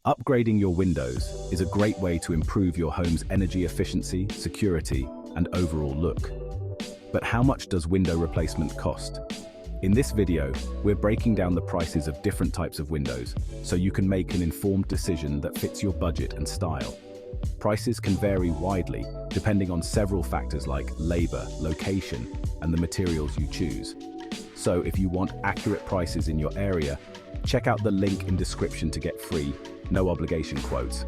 Upgrading your windows is a great way to improve your home's energy efficiency, security, and overall look. But how much does window replacement cost? In this video, we're breaking down the prices of different types of windows so you can make an informed decision that fits your budget and style. Prices can vary widely depending on several factors like labor, location, and the materials you choose. So if you want accurate prices in your area, check out the link in description to get free, no obligation quotes.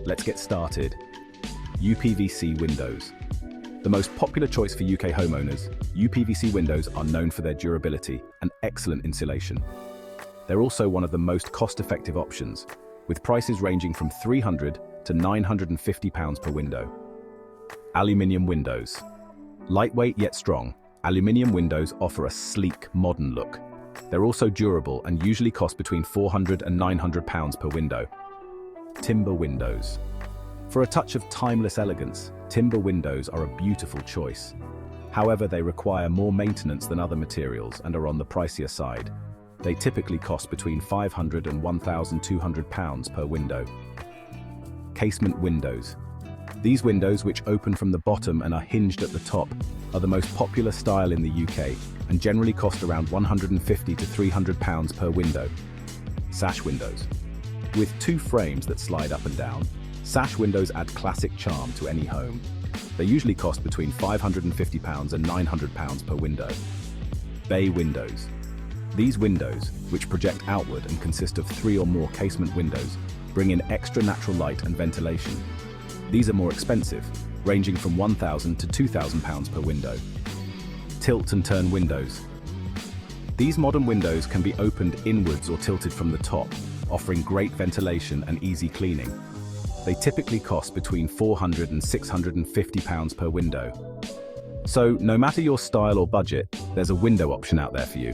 Let's get started. uPVC windows. The most popular choice for UK homeowners, uPVC windows are known for their durability and excellent insulation. They're also one of the most cost-effective options, with prices ranging from £300 to £950 per window. Aluminium windows. Lightweight yet strong, aluminium windows offer a sleek, modern look. They're also durable and usually cost between £400 and £900 per window. Timber windows. For a touch of timeless elegance, timber windows are a beautiful choice. However, they require more maintenance than other materials and are on the pricier side. They typically cost between £500 and £1,200 per window. Casement windows. These windows, which open from the bottom and are hinged at the top, are the most popular style in the UK and generally cost around £150 to £300 per window. Sash windows. With two frames that slide up and down, sash windows add classic charm to any home. They usually cost between £550 and £900 per window. Bay windows. These windows, which project outward and consist of 3 or more casement windows, bring in extra natural light and ventilation. These are more expensive, ranging from £1,000 to £2,000 per window. Tilt and turn windows. These modern windows can be opened inwards or tilted from the top, offering great ventilation and easy cleaning. They typically cost between £400 and £650 per window. So, no matter your style or budget, there's a window option out there for you.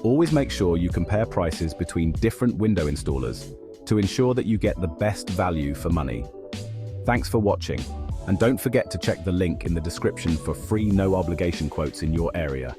Always make sure you compare prices between different window installers to ensure that you get the best value for money. Thanks for watching, and don't forget to check the link in the description for free no-obligation quotes in your area.